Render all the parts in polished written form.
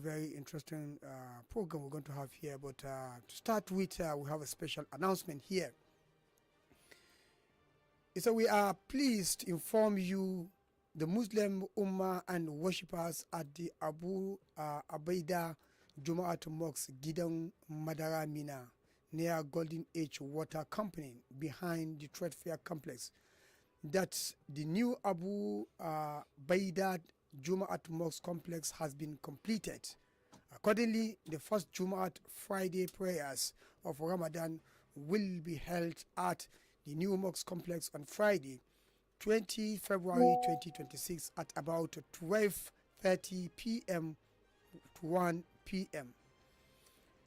Very interesting program we're going to have here. But to start with, we have a special announcement here. So we are pleased to inform you, the Muslim Ummah and worshippers at the Abu Abaida Juma'at Mosque Gidan Madara Mina near Golden Age Water Company behind the Trade Fair Complex, that the new Abu Baida Juma'at Mosque complex has been completed. Accordingly, the first Juma'at Friday prayers of Ramadan will be held at the new mosque complex on Friday, 20 February 2026 at about 12:30 p.m. to 1 p.m.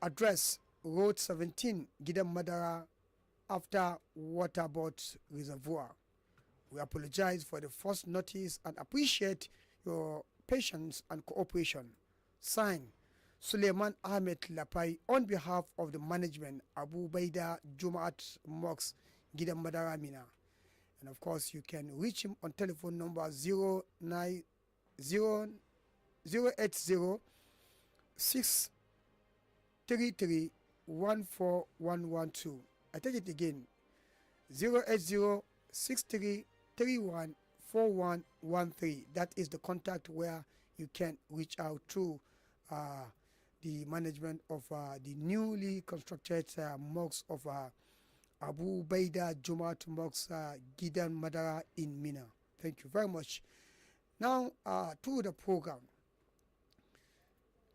Address: Road 17, Gidan Madara, after Waterboard Reservoir. We apologize for the first notice and appreciate your patience and cooperation. Signed, Suleiman Ahmed Lapai, on behalf of the management, Abu Baida Jumaat Mosque, Gidan Madara Mina. And of course, you can reach him on telephone number 080 633 14112. I take it again, 080 6331 4113. That is the contact where you can reach out to the management of the newly constructed mosque of Abu Baida Jumaat Mosque Gidan Madara in Mina. Thank you very much. Now to the program.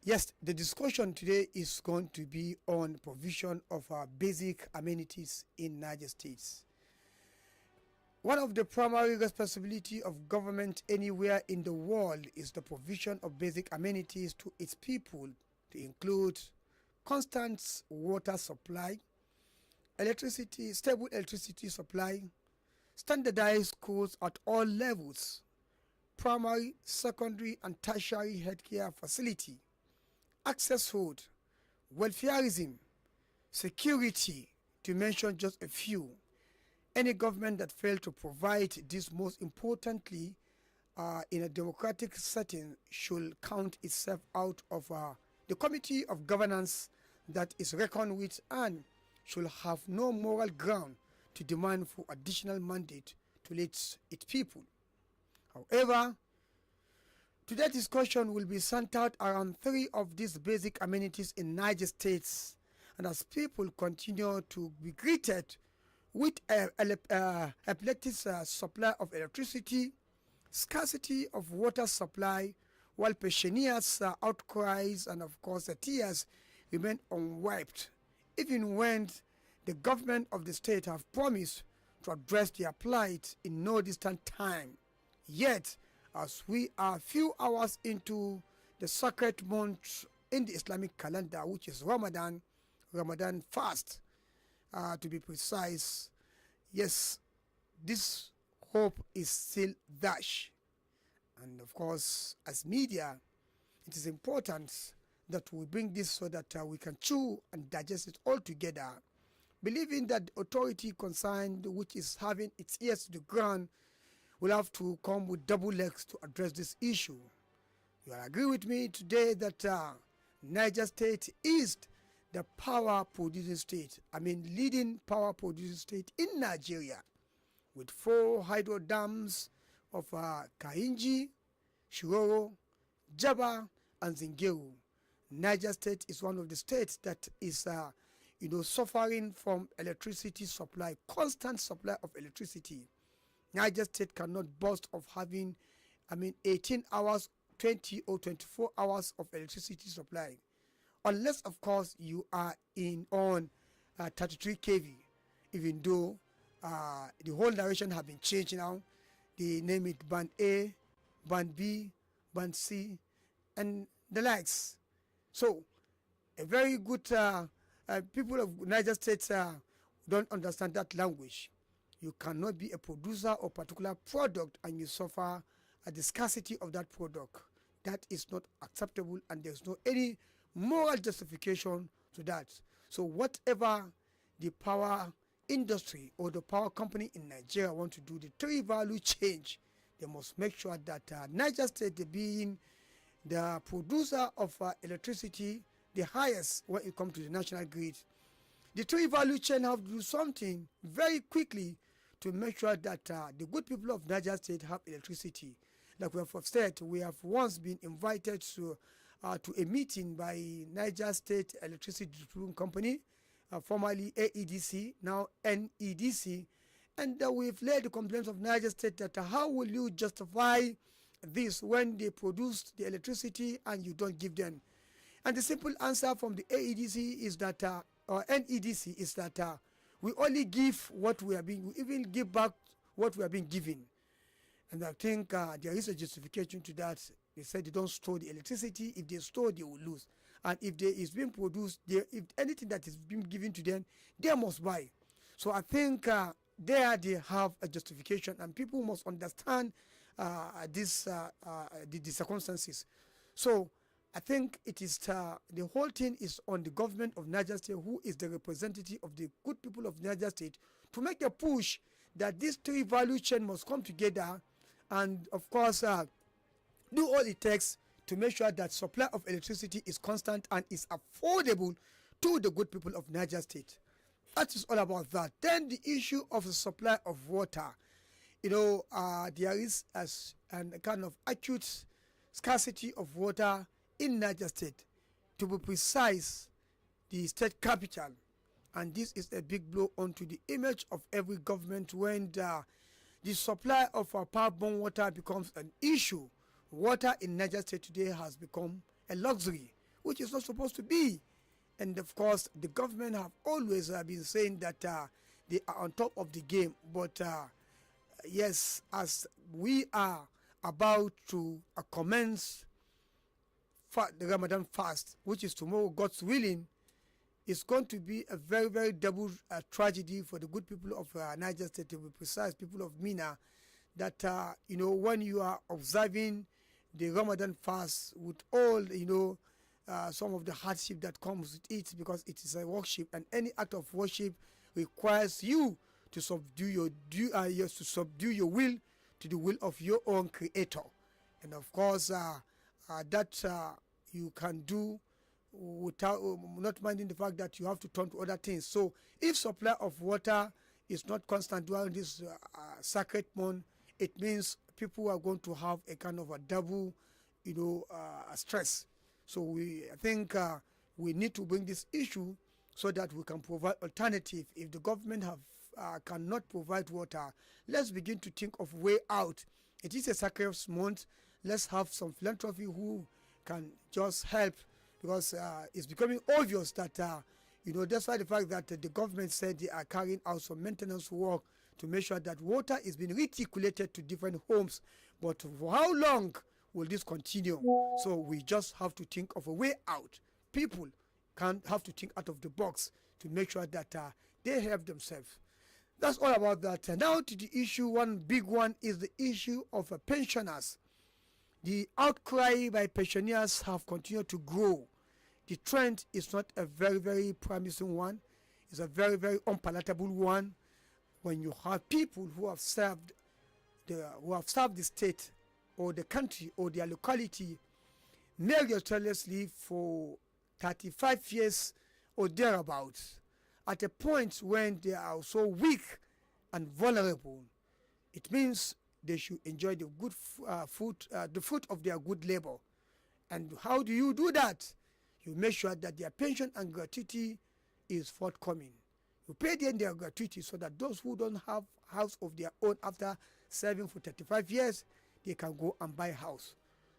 Yes, the discussion today is going to be on provision of basic amenities in Niger States. One of the primary responsibility of government anywhere in the world is the provision of basic amenities to its people, to include constant water supply, electricity, stable electricity supply, standardized schools at all levels, primary, secondary, and tertiary healthcare facility, access road, welfareism, security, to mention just a few. Any government that failed to provide this, most importantly, in a democratic setting, should count itself out of the committee of governance that is reckoned with, and should have no moral ground to demand for additional mandate to lead its people. However, today's discussion will be centered around three of these basic amenities in Niger States, and as people continue to be greeted with epileptic supply of electricity, scarcity of water supply, while pensioners' outcries and of course the tears remain unwiped, even when the government of the state have promised to address their plight in no distant time. Yet, as we are few hours into the sacred month in the Islamic calendar, which is Ramadan fast, to be precise, yes, this hope is still dash. And of course, as media, it is important that we bring this so that we can chew and digest it all together, believing that the authority concerned, which is having its ears to the ground, will have to come with double legs to address this issue. You will agree with me today that Niger State is the power producing state, leading power producing state in Nigeria, with 4 hydro dams of Kainji, Shiroro, Jaba, and Zingeru. Niger State is one of the states that is suffering from electricity supply, constant supply of electricity. Niger State cannot boast of having 18 hours, 20 or 24 hours of electricity supply, unless of course you are on 33 kV, even though the whole narration have been changed now. They name it band A, band B, band C, and the likes. So a very good people of Niger State don't understand that language. You cannot be a producer of a particular product and you suffer the scarcity of that product. That is not acceptable, and there's no any moral justification to that. So whatever the power industry or the power company in Nigeria want to do, the three value change, they must make sure that Niger State being the producer of electricity, the highest when it comes to the national grid. The three value chain have to do something very quickly to make sure that the good people of Niger State have electricity. Like we have said, we have once been invited to a meeting by Niger State Electricity Distribution Company, formerly AEDC, now NEDC, and we've laid the complaints of Niger State that how will you justify this when they produce the electricity and you don't give them? And the simple answer from the AEDC is that, or NEDC, is that we only give what we are being, we even give back what we are being given. And I think there is a justification to that. They said they don't store the electricity. If they store, they will lose. And if there is being produced, if anything that is being given to them, they must buy. So I think there they have a justification, and people must understand the circumstances. So I think it is the whole thing is on the government of Niger State, who is the representative of the good people of Niger State, to make a push that these three value chain must come together and, of course, do all it takes to make sure that supply of electricity is constant and is affordable to the good people of Niger State. That is all about that. Then the issue of the supply of water. You know, there is a kind of acute scarcity of water in Niger State. To be precise, the state capital. And this is a big blow onto the image of every government when the supply of our power-borne water becomes an issue. Water in Niger State today has become a luxury, which is not supposed to be. And of course, the government have always been saying that they are on top of the game. But yes, as we are about to commence the Ramadan fast, which is tomorrow, God's willing, it's going to be a very, very double tragedy for the good people of Niger State, to be precise, people of Mina, that, you know, when you are observing the Ramadan fast with all, you know, some of the hardship that comes with it, because it is a worship, and any act of worship requires you to subdue your will to the will of your own creator. And of course, that you can do without not minding the fact that you have to turn to other things. So if supply of water is not constant during this sacred month, it means people are going to have a kind of a double, you know, stress. So I think we need to bring this issue so that we can provide alternative. If the government cannot provide water, let's begin to think of way out. It is a sacred month. Let's have some philanthropy who can just help, because it's becoming obvious that, you know, despite the fact that the government said they are carrying out some maintenance work to make sure that water is being reticulated to different homes. But for how long will this continue? So we just have to think of a way out. People have to think out of the box to make sure that they help themselves. That's all about that. And now to the issue, one big one is the issue of pensioners. The outcry by pensioners have continued to grow. The trend is not a very, very promising one. It's a very, very unpalatable one. When you have people who have served the state or the country or their locality meritoriously for 35 years or thereabouts, at a point when they are so weak and vulnerable, it means they should enjoy the good the fruit of their good labor. And how do you do that? You make sure that their pension and gratuity is forthcoming. You pay them their gratuity so that those who don't have house of their own after serving for 35 years, they can go and buy a house.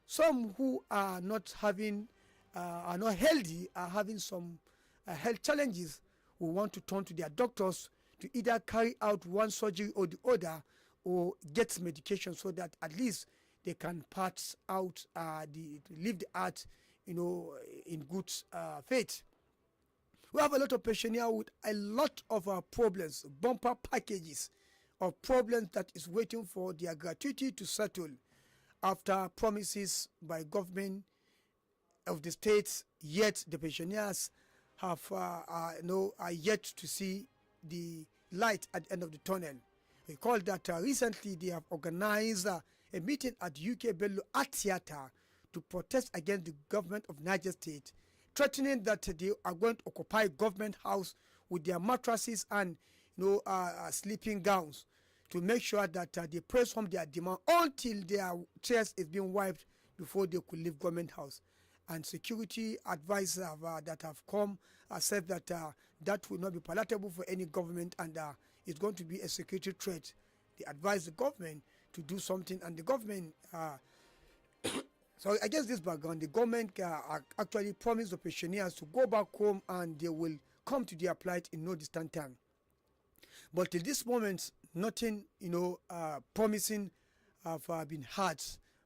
Some who are not healthy, are having some health challenges, who want to turn to their doctors to either carry out one surgery or the other, or get medication so that at least they can pass out, leave the earth, you know, in good faith. We have a lot of patients here with a lot of problems, bumper packages of problems that is waiting for their gratuity to settle after promises by government of the states, yet the pensioners have are yet to see the light at the end of the tunnel. Recall that recently they have organized a meeting at UK Bello Art Theatre to protest against the government of Niger State, threatening that they are going to occupy government house with their mattresses and sleeping gowns to make sure that they press home their demand until their chest is being wiped before they could leave government house. And security advisors that have come said that that will not be palatable for any government, and it's going to be a security threat. They advise the government to do something, and the government so against this background, the government actually promised the pensioners to go back home and they will come to their plight in no distant time. But till this moment, nothing, promising have been heard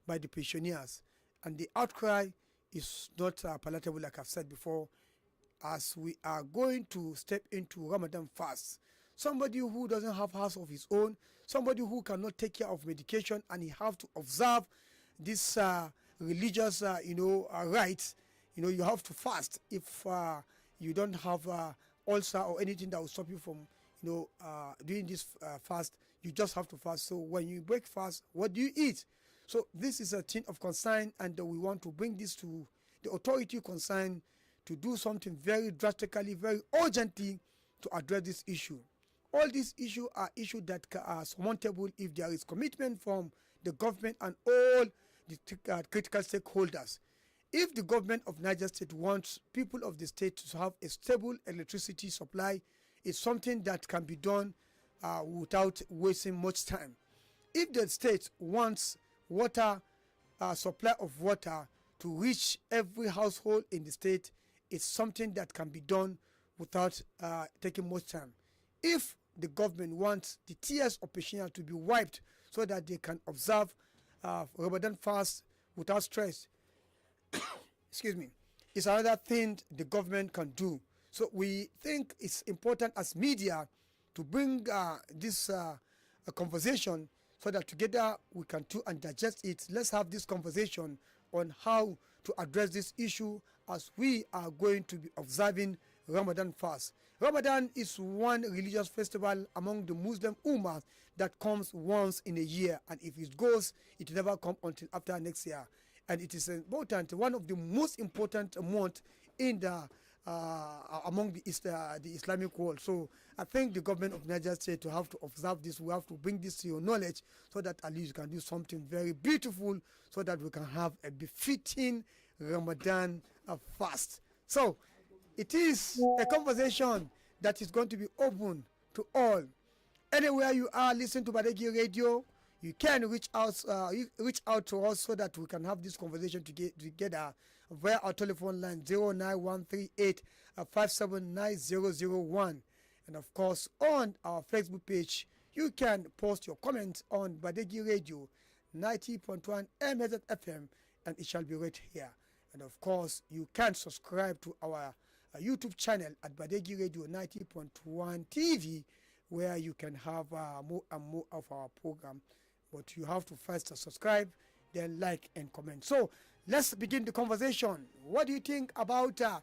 by the pensioners, and the outcry is not palatable, like I've said before, as we are going to step into Ramadan fast. Somebody who doesn't have house of his own, somebody who cannot take care of medication, and he have to observe this religious, rights. You have to fast. If you don't have ulcer or anything that will stop you from, doing this fast, you just have to fast. So when you break fast, what do you eat? So this is a thing of concern, and we want to bring this to the authority concerned to do something very drastically, very urgently to address this issue. All these issues are issues that are surmountable if there is commitment from the government and all the critical stakeholders. If the government of Niger State wants people of the state to have a stable electricity supply, it's something that can be done without wasting much time. If the state wants water, supply of water to reach every household in the state, it's something that can be done without taking much time. If the government wants the tears of pensioners to be wiped so that they can observe Ramadan fast without stress, excuse me, it's another thing the government can do. So we think it's important as media to bring this conversation so that together we can do and digest it. Let's have this conversation on how to address this issue as we are going to be observing Ramadan fast. Ramadan is one religious festival among the Muslim Ummah that comes once in a year, and if it goes, it will never come until after next year. And it is important, one of the most important months in the among the Islamic world. So I think the government of Niger State to have to observe this, we have to bring this to your knowledge so that at least you can do something very beautiful so that we can have a befitting Ramadan fast. So it is a conversation that is going to be open to all. Anywhere you are listening to Badeggi Radio, you can reach out to us so that we can have this conversation together via our telephone line 09138 579 and of course on our Facebook page you can post your comments on Badeggi Radio 90.1 MHz-FM and it shall be read here. And of course you can subscribe to our YouTube channel at Badeggi Radio 90.1 TV, where you can have more and more of our program. But you have to first subscribe, then like and comment. So let's begin the conversation. What do you think about a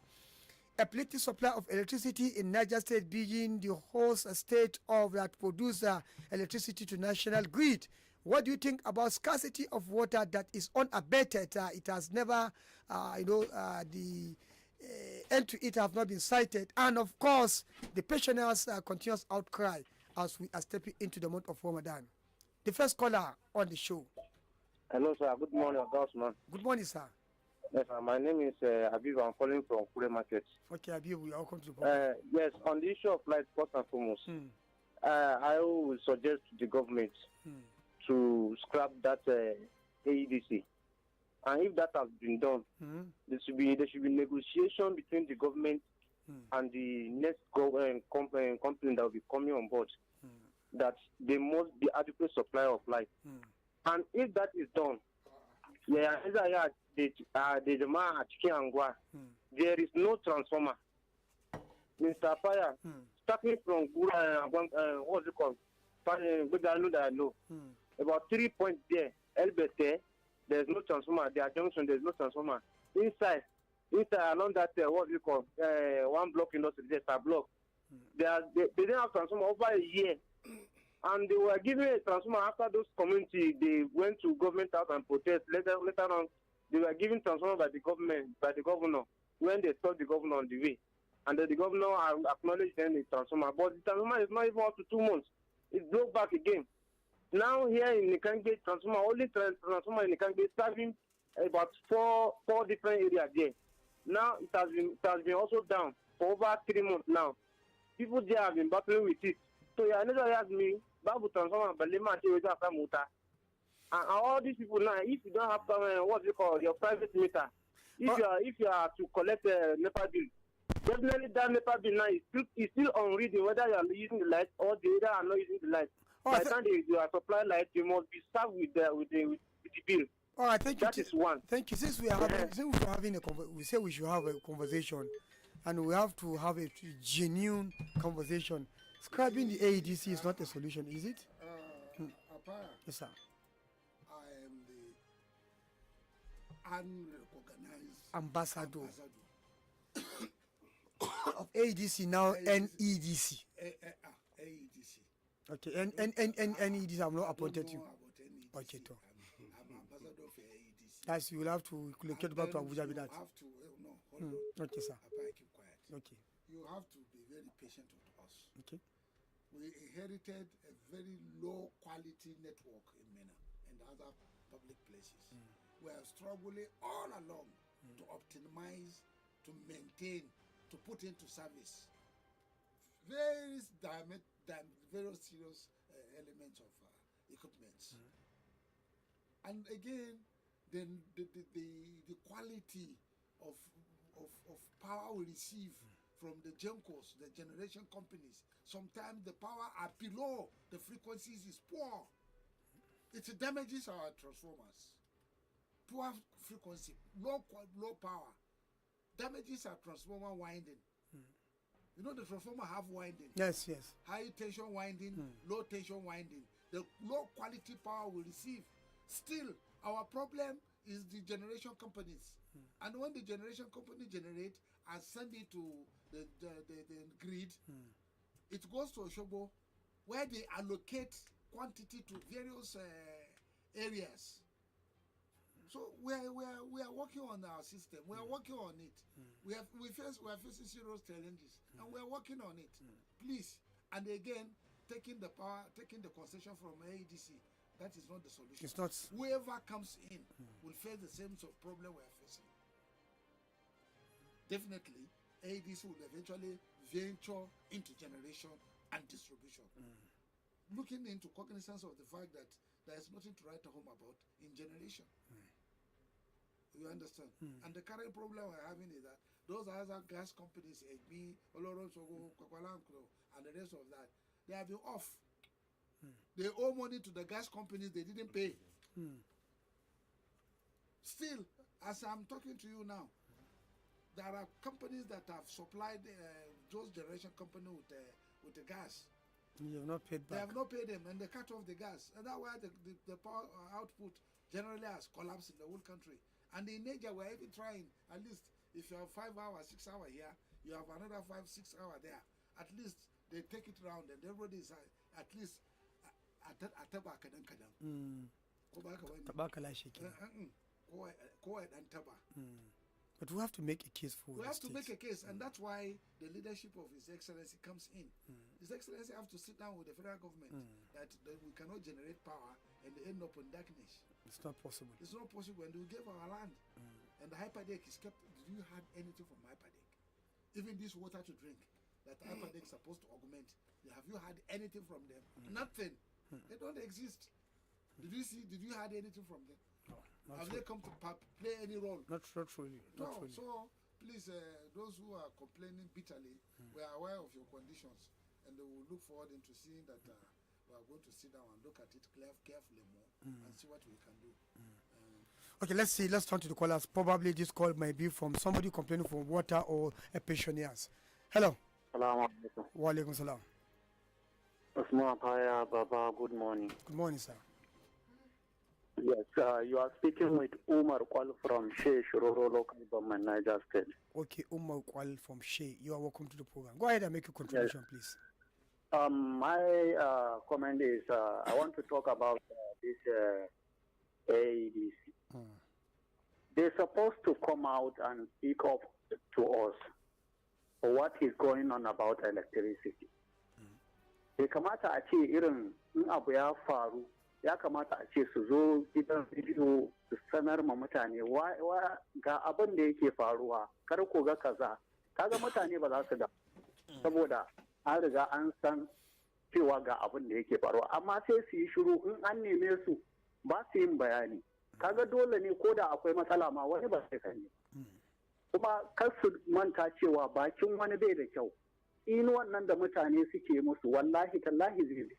plenty supply of electricity in Niger State being the host state of that produce electricity to national grid? What do you think about scarcity of water that is unabated? It has never, the end to it have not been cited. And of course, the pensioners' continuous outcry as we are stepping into the month of Ramadan. The first caller on the show. Hello, sir. Good morning, Osman. Good morning, sir. Yes, sir. My name is Habib. I'm calling from Kure Market. Okay, Habib, we are welcome to the program. Yes, on the issue of light, first and foremost, I will suggest to the government to scrap that AEDC. And if that has been done, there should be negotiation between the government and the next company that will be coming on board, that there must be adequate supply of light. And if that is done, there is no transformer. Mr. Fire, starting from what's it called? About 3 points there, Elbete, there's no transformer. Their junction, there's no transformer. Inside along that, what do you call, one block industry, there's a block. They didn't have transformer over a year. And they were giving a transformer after those community. They went to government house and protest. Later on, they were given transformer by the governor, when they told the governor on the way. And the governor acknowledged them the transformer. But the transformer is not even up to 2 months. It broke back again. Now here in Nikange, transformer, only transformer in Nikange is serving about four different areas there. Now it has been also down for over 3 months now. People there have been battling with it. So yeah, another asked me, Babu transformer, Balema, and all these people now, if you don't have what you call your private meter, if you are to collect a NEPA bill, definitely that NEPA bill now is still on reading whether you are using the light or the other are not using the light. By the time you are supplying light, you must be served with the bill. All right, thank you. That is one. Thank you. Since we are having we say we should have a conversation, and we have to have a genuine conversation. Scrapping the AEDC is not a solution, is it? Yes, sir. I am the unrecognized ambassador of AEDC, now NEDC. AEDC. Okay, NEDC, I'm not appointed you. Okay, too. I'm ambassador for AEDC. That's, you will have to locate back to Abuja with that. You have to, hold on. Okay, sir. Papa, keep quiet. Okay. You have to be very patient with us. Okay. We inherited a very low quality network in Mina and other public places. We are struggling all along to optimize, to maintain, to put into service very serious elements of equipment. And again, then the quality of power we receive from the GENCOs, the generation companies, sometimes the power are below the frequencies is poor. It damages our transformers. Poor frequency, low power, damages our transformer winding. You know the transformer have winding. Yes. High tension winding, low tension winding. The low quality power we receive. Still, our problem is the generation companies. And when the generation company generate and send it to the grid, it goes to Oshobo, where they allocate quantity to various areas. So we are working on our system. We are working on it. We are facing serious challenges, and we are working on it. Please, and again, taking the concession from AEDC, that is not the solution. It's not. Whoever comes in will face the same sort of problem we are facing. Definitely, AEDC will eventually venture into generation and distribution. Looking into cognizance of the fact that there is nothing to write home about in generation. You understand? And the current problem we're having is that those other gas companies, Egbi, Olorosogo, Kwakwalanko, and the rest of that, they have been off. They owe money to the gas companies they didn't pay. Still, as I'm talking to you now, there are companies that have supplied those generation companies with the gas. You have not paid back. They have not paid them, and they cut off the gas. And that's why the power output generally has collapsed in the whole country. And in Nigeria, we're even trying, at least if you have 5 hours, 6 hours here, you have another 5, 6 hours there. At least they take it around, and everybody is at least at taba kadan kadan. But we have to make a case for We have to make a case, and that's why the leadership of His Excellency comes in. His Excellency have to sit down with the federal government that we cannot generate power and end up in darkness. It's not possible. It's not possible, and we gave our land. And the hyperdeck is kept. Did you have anything from hyperdeck? Even this water to drink that hyperdeck is supposed to augment, have you had anything from them? Nothing. They don't exist. Did you had anything from them? No, have they come to play any role? Not really. No. So please, those who are complaining bitterly, we are aware of your conditions, and we will look forward into seeing that we are going to sit down and look at it carefully more and see what we can do. Okay, let's see. Let's turn to the callers. Probably this call might be from somebody complaining for water or a pensioners. Hello. Assalamu alaikum. Wa alaikum salam. Usman Paya Baba, good morning. Good morning, sir. Yes, you are speaking with Umar Kwal from Shea Shiroro Local Government, Niger State. Okay, Umar Kwal from Shea. You are welcome to the program. Go ahead and make your contribution, please. My comment is I want to talk about this AEDC. they're supposed to come out and speak up to us for what is going on about electricity. Bai kamata a ce irin in abu ya faru, ya kamata a ce su zo gidan rediyo su sanar ma mutane ga abin da yake faruwa, kar ku ga kaza. Kaga mutane ba za su da, saboda an riga an san cewa ga abin da yake faruwa, amma sai su yi shiru in an neme su ba su yin bayani. Kaga dole ne ko da akwai matsala ma wani ba sai sani. Kuma kar su manta cewa bakin wani bai da kyau. Inuwan nan da mutane suke musu wallahi tallahi zai bi.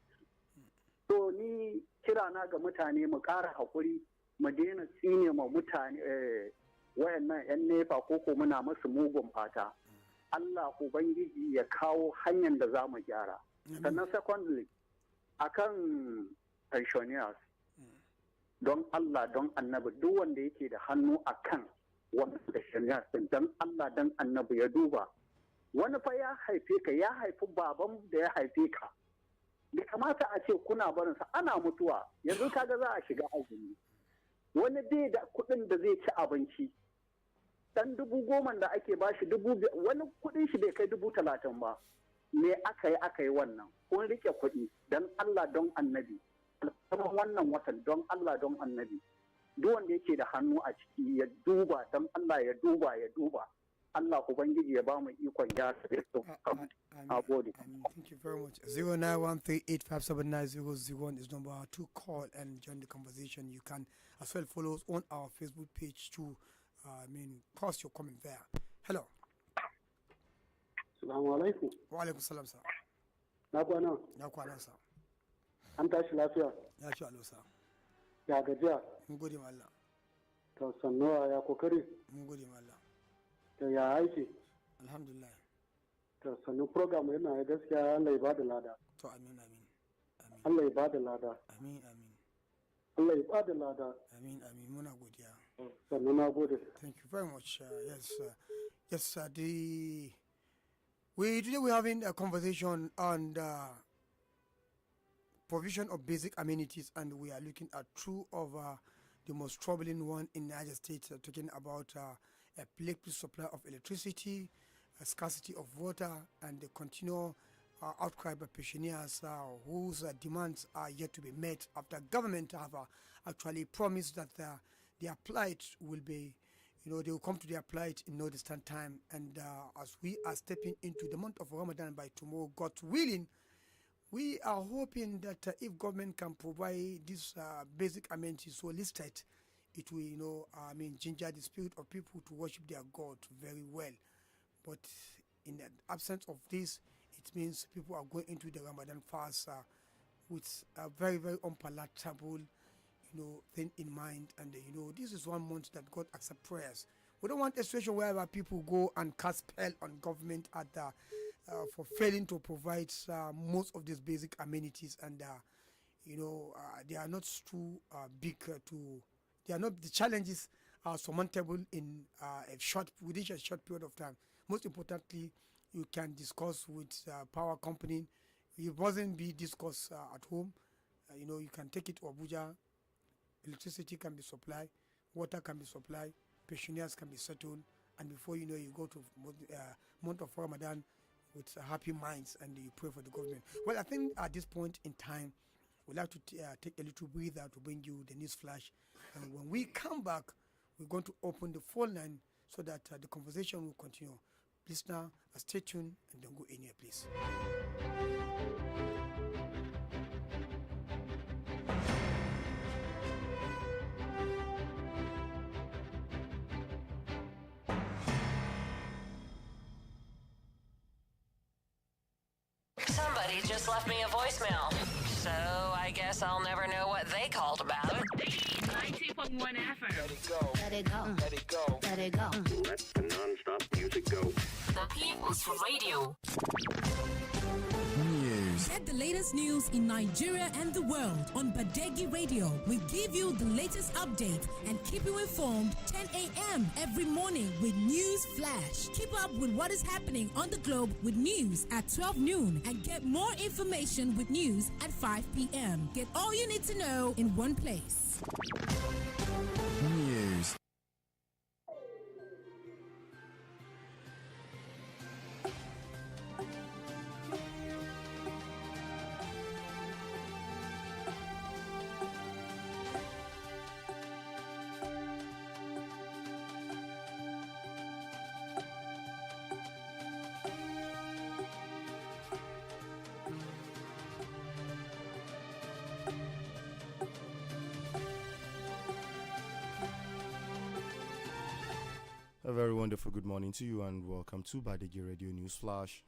To ni kirana ga mutane mu ƙara haƙuri, mu daina tsine ma mutane wayannan 'yan nefa ko muna musu mugun fata. Allah Ubangiji ya kawo hanyar da za mu gyara. Sannan secondly, akan pensioners, don Allah don annabi duk wanda yake da hannu akan wannan pensioners don Allah don annabi ya duba. Wani fa ya haife ka, ya haifi baban da ya haife ka. Bai kamata a ce kuna barinsa ana mutuwa, yanzu kaga za a shiga azumi. Wani bai da kuɗin da zai ci abinci. Dan 10,000 da ake bashi 5,000, wani kuɗin shi bai kai 30,000 ba. Me aka yi wannan? Kun rike kuɗi don Allah don annabi. Alfarman wannan watan don Allah don annabi. Duk wanda yake da hannu a ciki ya duba don Allah ya duba. Allah Ubangiji ya ba mu ikon gyara da su. Thank you very much. 0913857901 is number to call and join the conversation. You can as well follow us on our Facebook page to post your comment there. Hello. Assalamu alaikum. Wa alaikum salam sir. Na kwana. Na kwana sir. An tashi lafiya. Ya ci alo sir. Ya gajiya. Mun gode ma Allah. To sannuwa ya kokari. Mun gode ma Allah. To ya aiki. Alhamdulillah. To sannu program yana ya gaskiya Allah ya bada lada. To amin. Allah ya bada lada. Amin. Allah ya bada lada. Amin. Muna godiya. Sannu na gode. Thank you very much. Today we're having a conversation on the provision of basic amenities, and we are looking at two of the most troubling one in the United States, talking about a plentiful supply of electricity, a scarcity of water, and the continual outcry by pensioners whose demands are yet to be met after government have actually promised that their plight will be, they will come to their plight in no distant time. And as we are stepping into the month of Ramadan by tomorrow, God willing, we are hoping that if government can provide these basic amenities so listed, it will, ginger the spirit of people to worship their God very well. But in the absence of this, it means people are going into the Ramadan fast with a very, very unpalatable, thing in mind. And, this is 1 month that God accepts prayers. We don't want a situation where people go and cast spell on government for failing to provide most of these basic amenities. And, they are not too big the challenges are surmountable in within a short period of time. Most importantly, you can discuss with power company. It wasn't be discussed at home. You can take it to Abuja. Electricity can be supplied, water can be supplied, pensioners can be settled, and before you know, you go to month of Ramadan with happy minds and you pray for the government. Well, I think at this point in time, we'd like to take a little breather to bring you the news flash. And when we come back, we're going to open the phone line so that the conversation will continue. Please now stay tuned and don't go anywhere, please. Somebody just left me a voicemail, so I guess I'll never know what they called about. 90.1 FM. Let it go. Let it go. Let it go. Let it go. Let the non-stop music go. The People's Radio. News. Get the latest news in Nigeria and the world on Badeggi Radio. We give you the latest updates and keep you informed 10 a.m. every morning with News Flash. Keep up with what is happening on the globe with news at 12 noon and get more information with news at 5 p.m. Get all you need to know in one place. News. A very wonderful good morning to you and welcome to Badeggi Radio News Flash.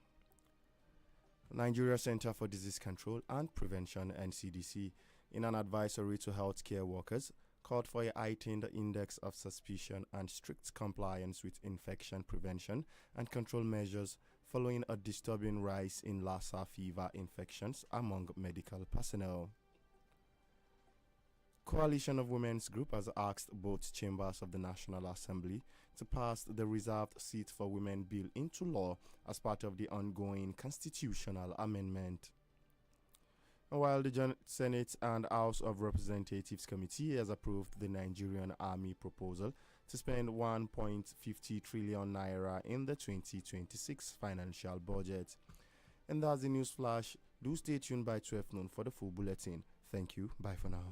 Nigeria Center for Disease Control and Prevention (NCDC), in an advisory to healthcare workers, called for a heightened index of suspicion and strict compliance with infection prevention and control measures following a disturbing rise in Lassa fever infections among medical personnel. Coalition of Women's Group has asked both chambers of the National Assembly to pass the Reserved Seat for Women Bill into law as part of the ongoing constitutional amendment. While the Senate and House of Representatives Committee has approved the Nigerian Army proposal to spend 1.50 trillion naira in the 2026 financial budget. And that's the news flash. Do stay tuned by 12 noon for the full bulletin. Thank you. Bye for now.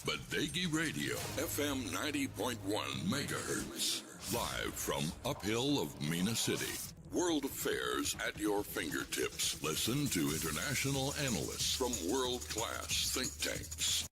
Badeggi Radio, FM 90.1 megahertz. Live from uphill of Mina City. World affairs at your fingertips. Listen to international analysts from world-class think tanks.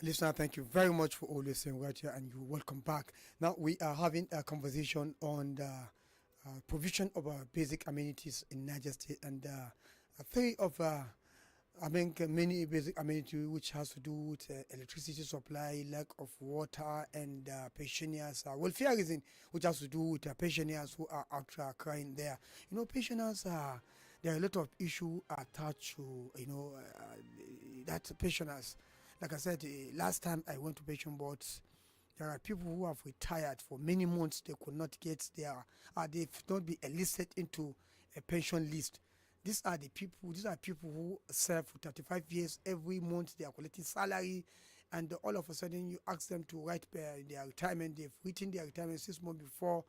Listener, thank you very much for always saying right here, and you welcome back. Now we are having a conversation on the provision of basic amenities in Niger State, and three of many basic amenities which has to do with electricity supply, lack of water, and pensioners, welfareism, which has to do with pensioners who are out crying there. You know, pensioners there are a lot of issues attached to that pensioners. Like I said, last time I went to pension boards, there are people who have retired for many months. They could not get their, they've not been enlisted into a pension list. These are people who serve for 35 years. Every month they are collecting salary, and all of a sudden you ask them to write their retirement. They've written their retirement 6 months before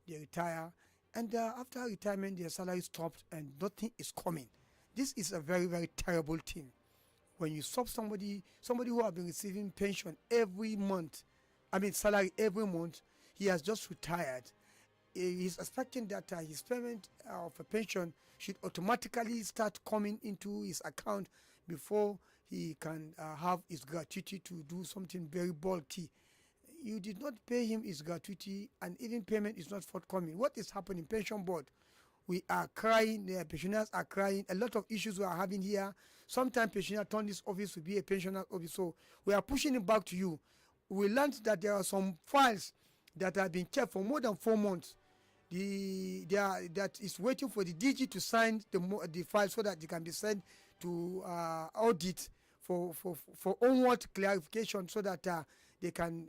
they retire, and after retirement their salary stopped and nothing is coming. This is a very, very terrible thing. When you stop somebody who has been receiving pension every month, salary every month, he has just retired. He's expecting that his payment of a pension should automatically start coming into his account before he can have his gratuity to do something very bulky. You did not pay him his gratuity, and even payment is not forthcoming. What is happening? Pension board, we are crying. The pensioners are crying. A lot of issues we are having here. Sometimes pensioners turn this office to be a pensioner office. So we are pushing it back to you. We learned that there are some files that have been kept for more than 4 months. That is waiting for the DG to sign the file so that they can be sent to audit for onward clarification, so that they can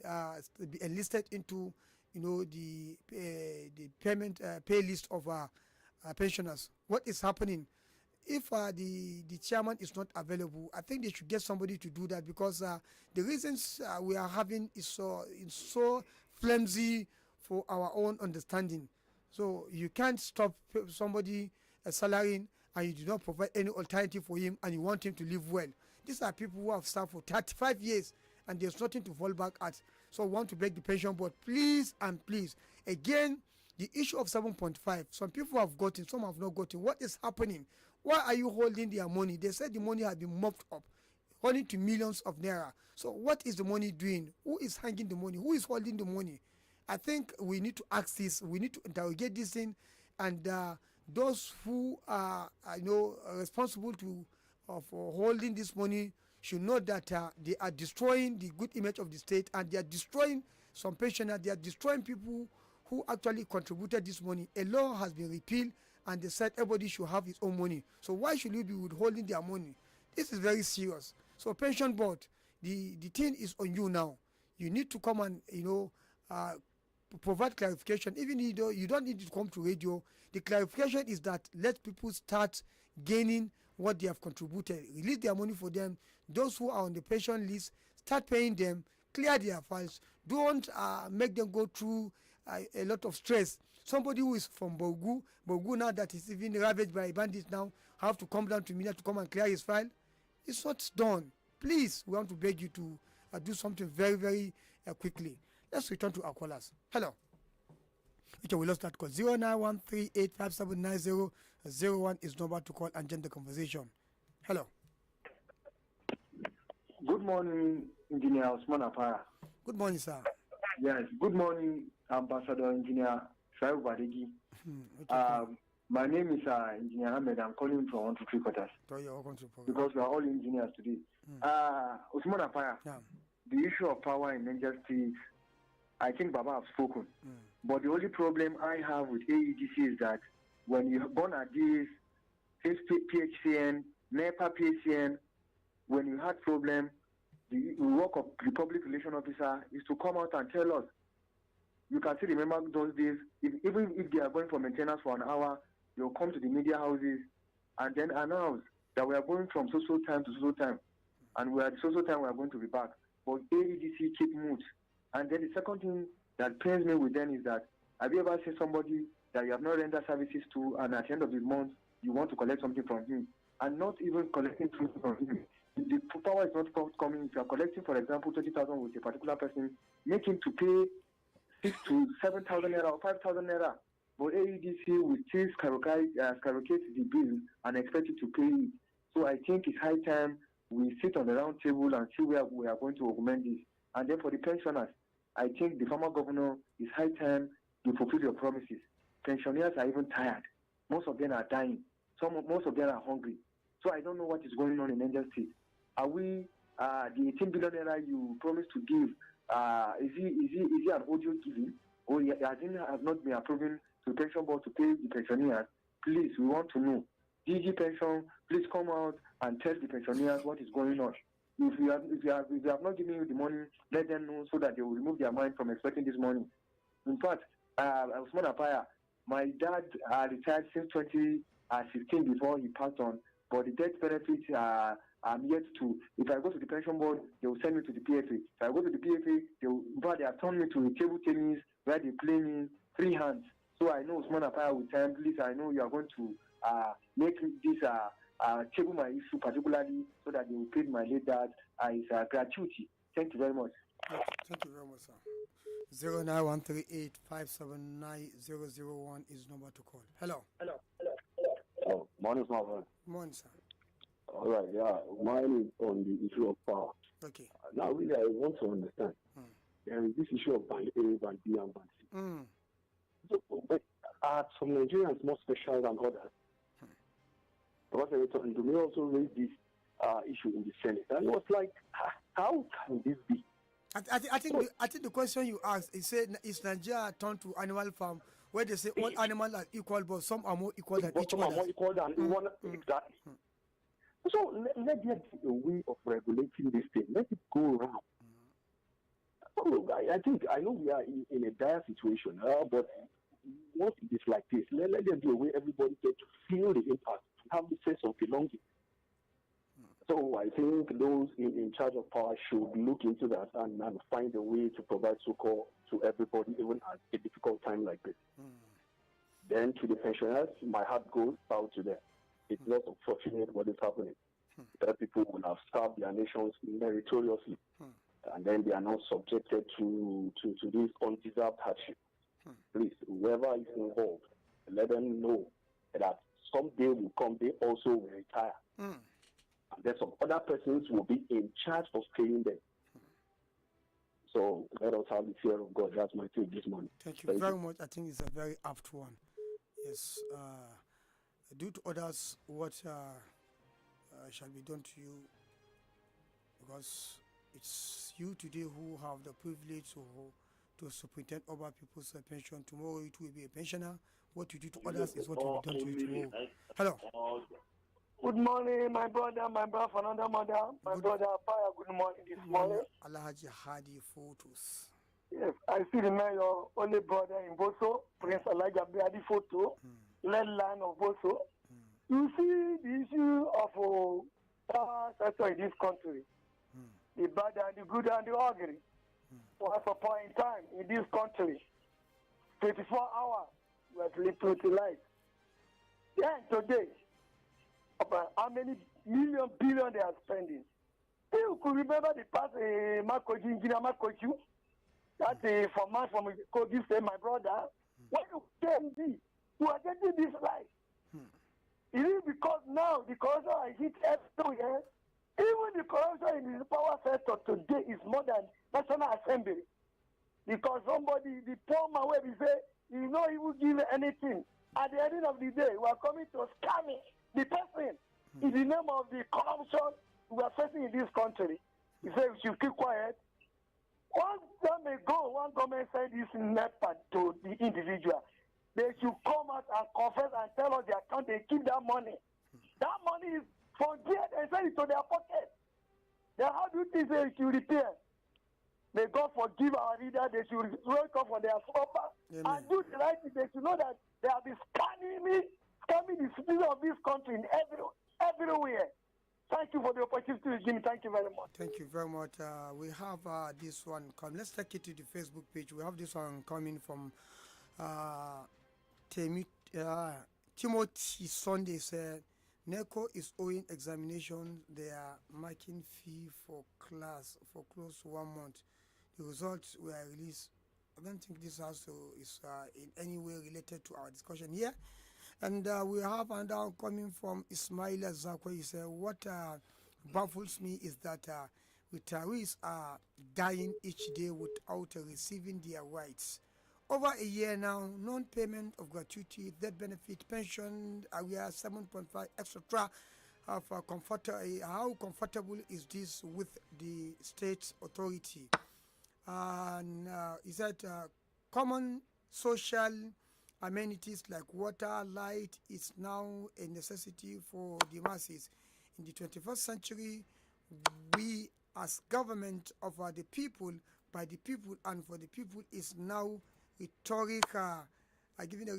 be enlisted into the payment pay list of pensioners. What is happening? If the chairman is not available, I think they should get somebody to do that, because the reasons we are having is so flimsy for our own understanding. So you can't stop somebody a salary and you do not provide any alternative for him, and you want him to live well. These are people who have served for 35 years and there's nothing to fall back at. So I want to beg the pension board, please and please, again, the issue of 7.5, some people have gotten, some have not gotten. What is happening? Why are you holding their money? They said the money has been mopped up, running to millions of naira. So what is the money doing? Who is hanging the money? Who is holding the money? I think we need to ask this. We need to interrogate this thing, and those who are, responsible for holding this money should know that they are destroying the good image of the state, and they are destroying some pensioners. They are destroying people who actually contributed this money. A law has been repealed, and they said everybody should have his own money. So why should we be withholding their money? This is very serious. So pension board, the thing is on you now. You need to come and provide clarification. Even though you don't need to come to radio, the clarification is that let people start gaining what they have contributed. Release their money for them. Those who are on the pension list, start paying them, clear their files. Don't make them go through a lot of stress. Somebody who is from Bogu now that is even ravaged by bandits now, have to come down to Mina to come and clear his file. It's not done. Please, we want to beg you to do something very, very quickly. Let's return to our callers. Hello. We lost that call. 0913857901 is number to call and join the conversation. Hello. Good morning, Engineer Osman Afara. Good morning, sir. Yes, good morning, Ambassador Engineer Badeggi. My name is Engineer Ahmed. I'm calling from 123 quarters. So you're welcome to the program. Because we are all engineers today. Osman Afara, the issue of power in Niger State, I think Baba have spoken. But the only problem I have with AEDC is that when you born at this PHCN, NEPA PHCN, when you had problem, the work of the public relation officer is to come out and tell us. You can still remember those days, even if they are going for maintenance for an hour, they'll come to the media houses and then announce that we are going from social time to social time. And we are at social time, we are going to be back. But AEDC keep mute. And then the second thing that pains me with them is that, have you ever seen somebody that you have not rendered services to, and at the end of the month, you want to collect something from him, and not even collecting something from him? The power is not coming. If you are collecting, for example, 20,000 with a particular person, make him to pay 6,000 to 7,000 naira or 5,000 naira. But AEDC will still skyrocket the bill and expect you to pay it. So I think it's high time we sit on the round table and see where we are going to augment this. And then for the pensioners, I think the former governor, it's high time you fulfill your promises. Pensioners are even tired. Most of them are dying. Most of them are hungry. So I don't know what is going on in Niger State. Are we the 18 billion naira you promised to give? Is he an audio giving, or has not been approving to the pension board to pay the pensioners? Please, we want to know. DG Pension, please come out and tell the pensioners what is going on. If you have not given you the money, let them know so that they will remove their mind from expecting this money. In fact, Usman Apaya, my dad retired since 2016 before he passed on, but the death benefits I'm yet to. If I go to the pension board, they will send me to the PFA. If I go to the PFA, they have turned me to a table tennis where they play me free hands. So I know Usman Apaya with time. Please, I know you are going to make this table my issue particularly so that they will pay my late dad as gratuity. Thank you very much. Thank you very much, sir. 09138579001 is number to call. Hello. Oh, morning, my friend. Morning, sir. All right, yeah. Mine is on the issue of power. Okay. Now, really, I want to understand. There is this issue of band A, band B, and band C. So, but are some Nigerians more special than others? Because they may also raise this issue in the Senate. And it was like, how can this be? I think the question you asked is is Nigeria turned to animal farm where they say all animals are equal, but some are more equal than each other. Some are more equal than one. Exactly. So let there be a way of regulating this thing. Let it go around. I know we are in a dire situation, but once it is like this, let there be a way everybody get to feel the impact, have the sense of belonging. So I think those in charge of power should look into that and find a way to provide succor to everybody, even at a difficult time like this. Then to the pensioners, my heart goes out to them. It's not unfortunate what is happening. That people will have served their nations meritoriously, and then they are now subjected to this undeserved hardship. Please, whoever is involved, let them know that someday will come, they also will retire. And then some other persons will be in charge of paying them. So let us have the fear of God. That's my take this morning. Thank you very much. I think it's a very apt one. Yes. Do to others what shall be done to you, because it's you today who have the privilege to superintend over people's pension. Tomorrow it will be a pensioner. What you do to others is what will be done to you tomorrow. Hello. Good morning, my brother from another mother. My brother Apaya, good morning this morning. Alhaji Hadi photos. Yes, I see the man, your only brother in Boso, Prince Elijah Beadi photo, land of Boso. You see the issue of power sector in this country. The bad and the good and the ugly. Once upon a time in this country, 24 hours was lived to utilize. Then today, about how many billion they are spending. You could remember the past engineer Makoju, that from Kogi State, my brother, when you can be, you are getting this life. It is because now the corruption has hit everywhere. Even the corruption in the power sector today is more than National Assembly. Because somebody, the poor man, where we say, he not even give anything. At the end of the day, we are coming to scamming the person in the name of the corruption we are facing in this country. He said we should keep quiet. One time ago, one government said this NEPA to the individual. They should come out and confess and tell us their account they keep that money. That money is forget and send it to their pocket. Then how do you think they should repair? May God forgive our leader. They should wake up from their slumber and do the right thing. They should know that they have been scamming the citizens of this country in everywhere. Thank you for the opportunity to give me. Thank you very much. Thank you very much. We have this one coming. Let's take it to the Facebook page. We have this one coming from Timothy Sunday. Said NECO is owing examination. They are marking fee for class for close to 1 month. The results were released. I don't think this also is in any way related to our discussion here. And we have another coming from Ismail Zakwe. He said, what baffles me is that retirees are dying each day without receiving their rights. Over a year now, non-payment of gratuity, death benefit, pension, area 7.5, etc. How comfortable is this with the state authority? And is that common social amenities like water, light is now a necessity for the masses. In the 21st century, we as government of the people, by the people, and for the people is now rhetoric. Giving a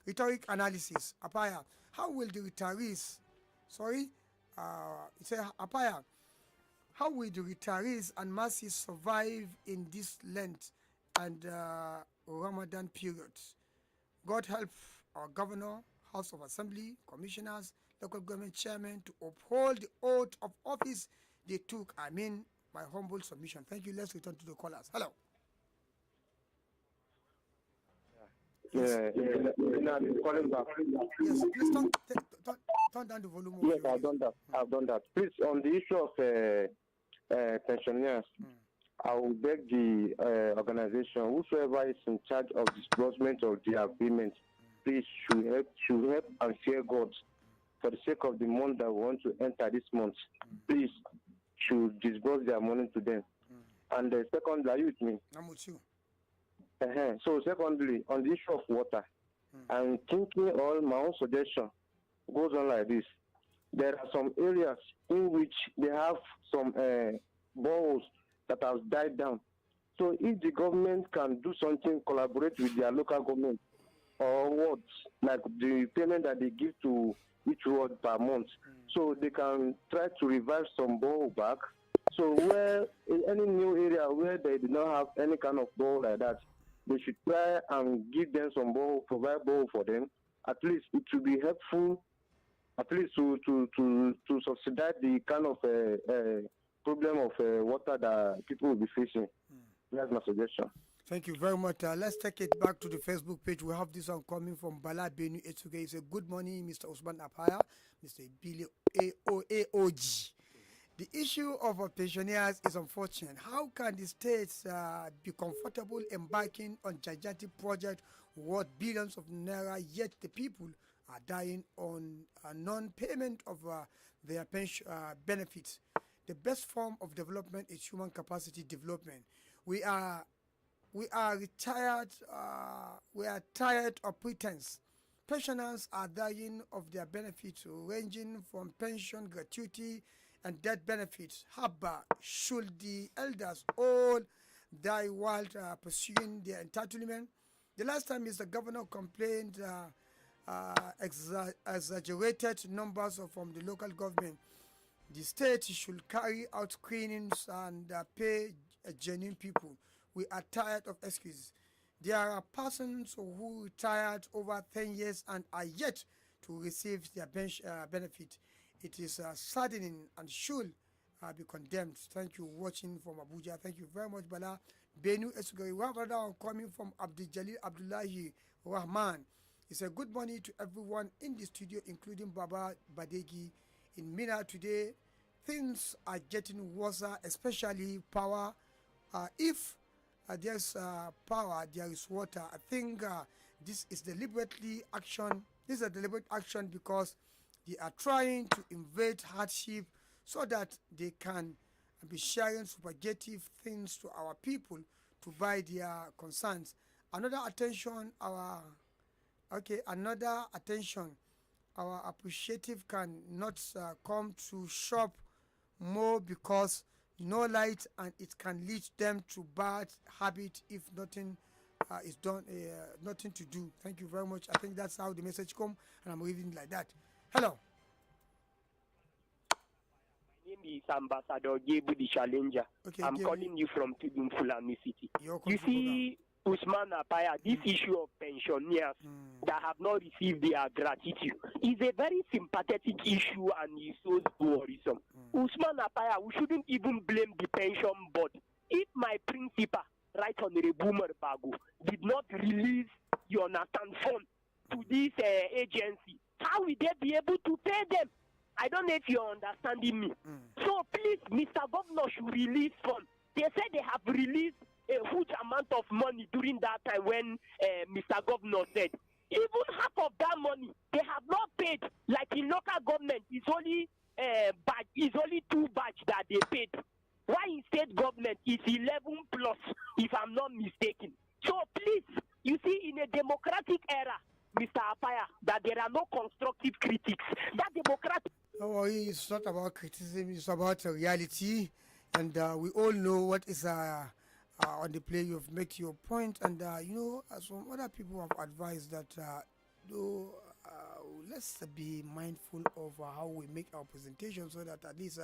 rhetoric analysis. Apaya, how will the retirees, Apaya, how will the retirees and masses survive in this Lent and Ramadan periods? God help our governor, House of Assembly, commissioners, local government chairmen to uphold the oath of office they took. I mean, my humble submission. Thank you. Let's return to the callers. Hello. Calling back. Yes, please turn down the volume. Yes, I've done that. I've done that. Please, on the issue of pensioners, I will beg the organization, whosoever is in charge of disbursement of the agreement, please should help and fear God for the sake of the month that we want to enter this month. Please should disburse their money to them. And secondly, are you with me? I'm with you. So secondly, on the issue of water, I'm thinking all my own suggestion goes on like this. There are some areas in which they have some boreholes that have died down. So if the government can do something, collaborate with their local government, or what, like the payment that they give to each ward per month, so they can try to revive some ball back. So where in any new area where they do not have any kind of ball like that, they should try and give them some ball, provide ball for them. At least it will be helpful, at least to subsidize the kind of problem of water that people will be facing. That's my suggestion. Thank you very much. Let's take it back to the Facebook page. We have this one coming from Bala Benu Etuge. He said, good morning, Mr. Usman Apaya, Mr. Billy AOG. The issue of pensioners is unfortunate. How can the states be comfortable embarking on gigantic project worth billions of naira, yet the people are dying on non-payment of their pension benefits? The best form of development is human capacity development. We are retired. We are tired of pretense. Pensioners are dying of their benefits, ranging from pension, gratuity, and death benefits. Haba, should the elders all die while pursuing their entitlement? The last time Mr. Governor complained exaggerated numbers from the local government. The state should carry out screenings and pay genuine people. We are tired of excuses. There are persons who retired over 10 years and are yet to receive their benefit. It is saddening and should be condemned. Thank you for watching from Abuja. Thank you very much, Bala. Benu Esugari. We have another one coming from Abdul Jalil Abdullahi Rahman. He said, good morning to everyone in the studio, including Baba Badeggi. In Mina today, things are getting worse, especially power. If there's power, there is water. I think this is deliberately action. This is a deliberate action because they are trying to invade hardship so that they can be sharing superlative things to our people to buy their concerns. Another attention, our appreciative cannot come to shop more because no light, and it can lead them to bad habit if nothing is done, nothing to do. Thank you very much. I think that's how the message come, and I'm reading it like that. Hello. My name is Ambassador Gebu the Challenger. Okay, I'm calling you from Tudun Fulani City. You see, Usman Apaya, this issue of pensioners that have not received their gratitude is a very sympathetic issue and is so worrisome. Usman Apaya, we shouldn't even blame the pension board. If my principal, Right Honorable Boomer Bago, did not release your Nathan fund to this agency, how will they be able to pay them? I don't know if you're understanding me. So please, Mr. Governor should release funds. They said they have released a huge amount of money during that time when Mr. Governor said. Even half of that money, they have not paid. Like in local government, it's only two batch that they paid. Why in state government, it's 11 plus, if I'm not mistaken. So please, you see, in a democratic era, Mr. Apaya, that there are no constructive critics. That democratic... No, it's not about criticism, it's about reality. And we all know what is on the play. You've made your point, and some other people have advised that let's be mindful of how we make our presentation, so that at least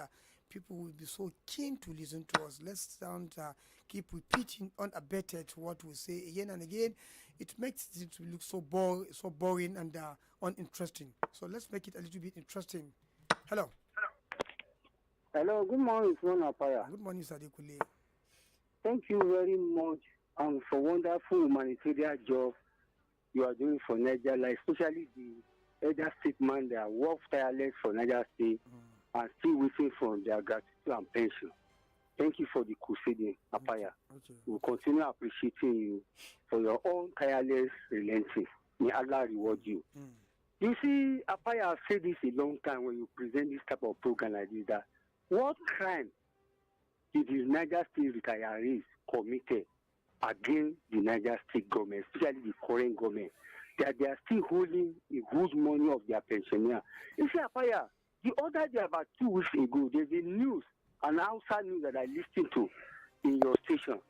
people will be so keen to listen to us. Let's don't keep repeating unabated what we say again and again. It makes it look so boring and uninteresting. So let's make it a little bit interesting. Hello. Hello, good morning, Usman Apaya. Good morning, Sadikule. Thank you very much for wonderful humanitarian job you are doing for Niger, especially the elder statesmen that work tireless for Niger State and still waiting for their gratitude and pension. Thank you for the crusade, Apaya. We'll continue appreciating you for your own tireless relenting. May Allah reward you. You see, Apaya, I've said this a long time when you present this type of program like this, that what crime did the Niger State retirees committed against the Niger State government, especially the current government, that they are still holding a huge money of their pensioners? You see, Apaya, the other day, about 2 weeks ago, there's a news, an outside news that I listened to in your station.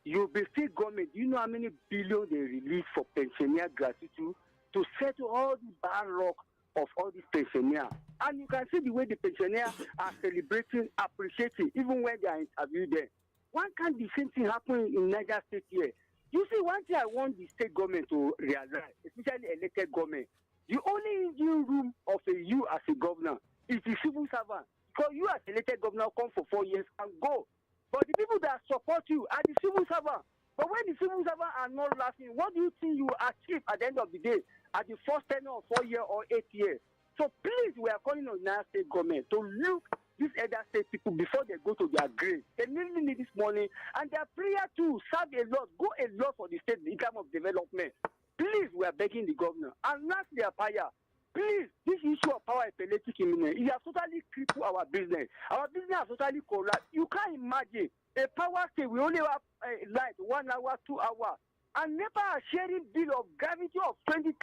you'll be state government. You know how many billion they release for pensioner gratuity to settle all the bad luck of all these pensioners. And you can see the way the pensioners are celebrating, appreciating, even when they are interviewed there. Why can't the same thing happen in Niger State here? You see, one thing I want the state government to realize, especially elected government, the only engine room of you as a governor is the civil servant. Because you as elected governor come for 4 years and go. But the people that support you are the civil servant. But when the civil servants are not laughing, what do you think you achieve at the end of the day at the first 10 or 4 year or 8 years? So please, we are calling on Niger State government to look these other state people before they go to their grave. They really need this money, and their prayer too serve a lot, go a lot for the state in terms of development. Please, we are begging the governor, and not their fire. Please, this issue of power is politic imminent. It has totally crippled our business. Our business has totally collapsed. You can't imagine a power state. We only have light 1 hour, 2 hours. And NEPA are sharing bill of gravity of 20,000,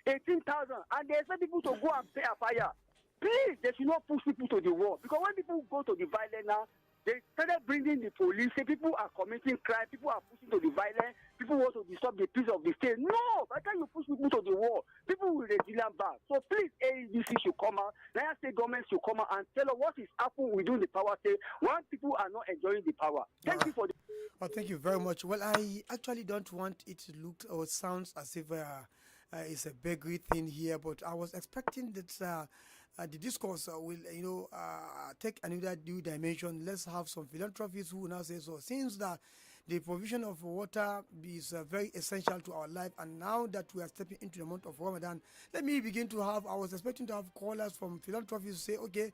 18,000, and they expect people to go and pay a fire. Please, they should not push people to the wall. Because when people go to the violence now, they started bringing the police. Say people are committing crime. People are pushing to the violence. People want to disturb the peace of the state. No, by the time you push people to the wall, people will resilient back. So please, AEDC should come out. Niger State government should come out and tell us what is happening within the power state when people are not enjoying the power. Thank you for the. Well, thank you very much. Well, I actually don't want it to look or sounds as if it's a beggary thing here, but I was expecting that the discourse will, take another new dimension. Let's have some philanthropists who will now say so. Since that the provision of water is very essential to our life, and now that we are stepping into the month of Ramadan, let me begin to have. I was expecting to have callers from philanthropists say, okay,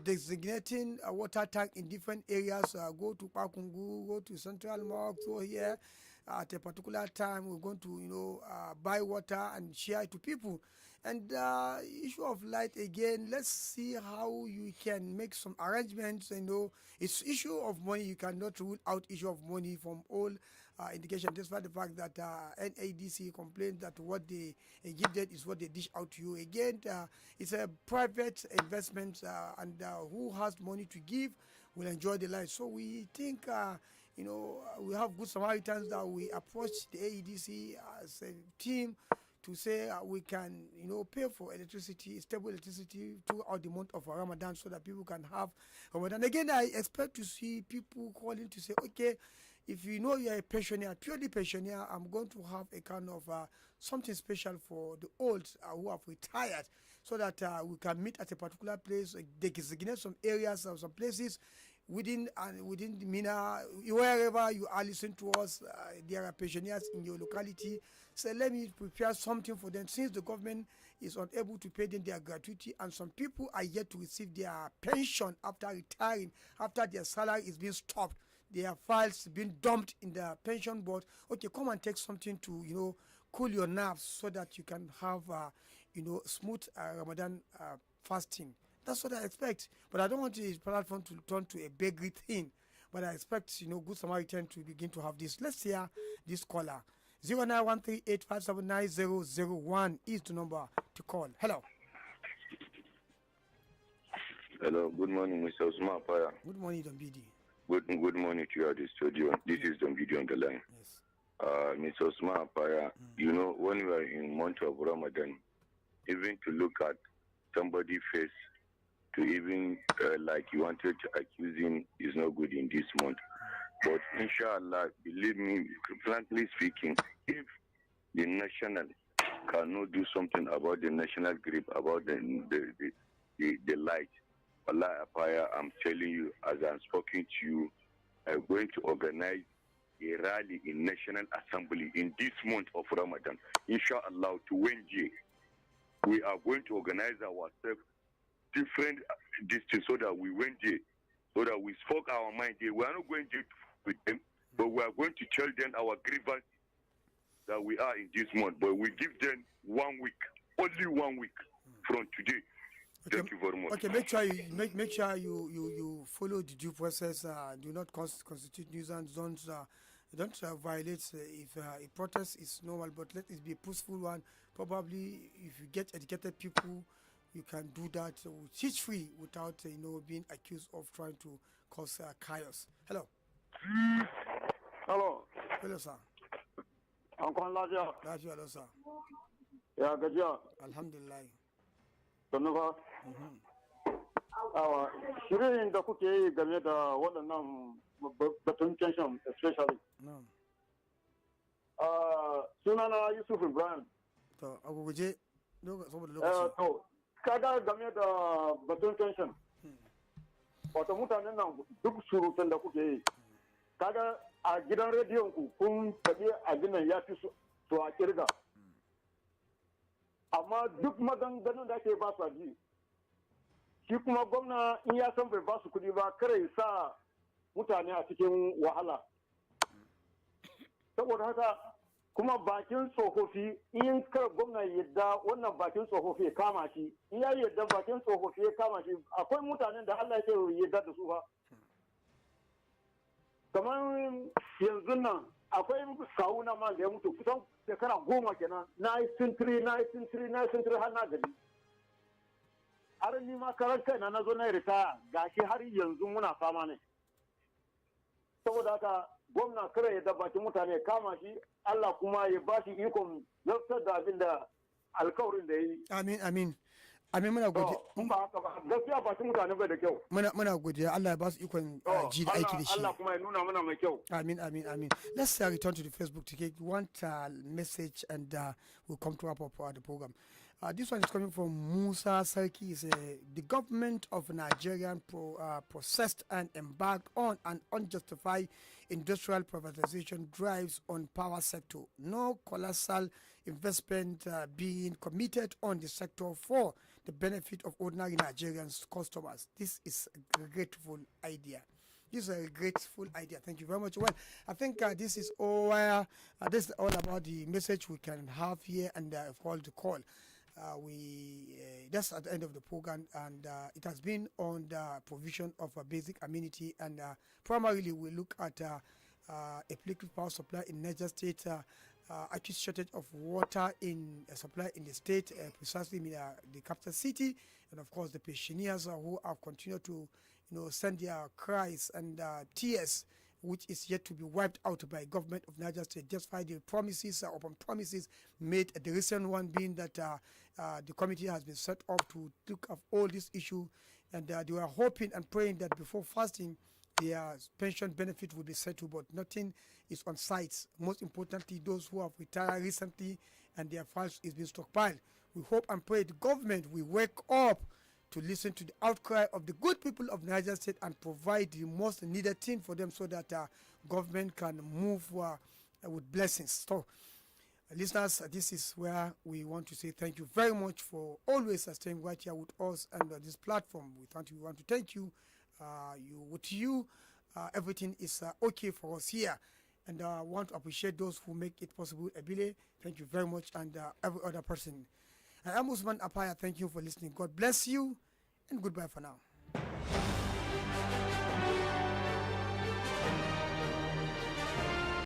designating a water tank in different areas. Go to Pakungu, go to Central Mosque, go here. At a particular time, we're going to, buy water and share it to people. And issue of light again, let's see how you can make some arrangements. It's issue of money. You cannot rule out issue of money from all indication, despite the fact that NADC complained that what they give them is what they dish out to you. Again, it's a private investment, and who has money to give will enjoy the light. So we think, we have good Samaritans that we approach the AEDC as a team to say we can, pay for electricity, stable electricity throughout the month of Ramadan so that people can have Ramadan. Again, I expect to see people calling to say, okay, if you're a pensioner, purely pensioner, I'm going to have a kind of something special for the old who have retired so that we can meet at a particular place, designate some areas or some places within the MENA, wherever you are listening to us, there are pensioners in your locality. So let me prepare something for them, since the government is unable to pay them their gratuity, and some people are yet to receive their pension after retiring, after their salary is being stopped, their files being dumped in the pension board. Okay, come and take something to cool your nerves so that you can have smooth Ramadan fasting. That's what I expect. But I don't want this platform to turn to a beggary thing. But I expect, Good Samaritan to begin to have this. Let's hear this caller. 0913-857-9001 is the number to call. Hello. Hello. Good morning, Mr. Usman Paya. Good morning, Dombidi. Good morning to you at the studio. This is Dombidi on the line. Yes. Mr. Usman Paya, when we are in month of Ramadan, even to look at somebody's face, to even like you wanted to accuse him is not good in this month. But inshallah, believe me, frankly speaking, if the national cannot do something about the national grip, about the light, Allah Apaya, I'm telling you, as I'm speaking to you, I'm going to organize a rally in National Assembly in this month of Ramadan. Inshallah, to Wenji, we are going to organize ourselves different distance so that we went there, so that we spoke our mind there. We are not going there with them, but we are going to tell them our grievance that we are in this month. But we give them 1 week, only 1 week from today. Okay. Thank you very much. Okay, make sure you follow the due process. Do not constitute nuisance. Don't violate. If a protest is normal, but let it be a peaceful one. Probably, if you get educated people, you can do that free without being accused of trying to cause chaos. Hello. Hello. Hello, sir. An kwan lafiya. Lafiya lau, sir. Ya gajiya. Alhamdulillah. Sannu fa. Awa, shirin da kuke yi game da waɗannan batun pension especially. Sunana Yusuf Ibrahim. To, a guguje saboda lokaci. To, kaga game da batun pension. Wato mutanen nan duk surutun da kuke yi. Kaga a gidan rediyon ku kun faɗi abin nan ya fi so a kirga. Amma duk maganganun da ake ba su ji. Shi kuma gwamna in ya san bai ba su kuɗi ba kare sa mutane a cikin wahala. Saboda haka kuma bakin tsofaffi in kar gwamna yadda wannan bakin tsofaffi ya kama shi in ya yadda bakin tsofaffi ya kama shi akwai mutanen da Allah ya yadda da su ba. Kamar yanzu nan akwai kawu na man da ya mutu kusan shekara 10 kenan na yi sintiri har na gari. Har ni ma karar kaina na zo na ritaya gashi har yanzu muna fama ne. Saboda haka gwamna kare ya dabbaci mutane kama shi Allah kuma ya ba shi ikon zartar da abin da alkawarin da ya yi. Amin, amin. Amin, muna godiya. Gaskiya ba shi mutane bai da kyau. Muna godiya. Allah ya ba su ikon ji da aiki da shi. Allah kuma ya nuna mana mai kyau. Amin, amin, amin. Let's return to the Facebook to get one message and we'll come to wrap up the program. This one is coming from Musa Sarki. The government of Nigeria processed and embarked on an unjustified industrial privatization drives on power sector. No colossal investment being committed on the sector for the benefit of ordinary Nigerian customers. This is a grateful idea. This is a grateful idea. Thank you very much. Well, I think this is all about the message we can have here and call the call. That's at the end of the program, and it has been on the provision of a basic amenity, and primarily we look at electric power supply in Niger State, acute shortage of water in supply in the state, precisely in the capital city, and of course the pensioners who have continued to send their cries and tears, which is yet to be wiped out by government of Niger State, despite the promises upon promises made. The recent one being that the committee has been set up to look at all this issue, and they were hoping and praying that before fasting, their pension benefit would be settled, but nothing is on site. Most importantly, those who have retired recently and their files is being stockpiled. We hope and pray the government will wake up to listen to the outcry of the good people of Niger State and provide the most needed thing for them so that government can move with blessings. So, listeners, this is where we want to say thank you very much for always staying right here with us and this platform. We want to thank you. Everything is okay for us here. And I want to appreciate those who make it possible. Ebile, thank you very much, and every other person. I am Usman Apaya. Thank you for listening. God bless you, and goodbye for now.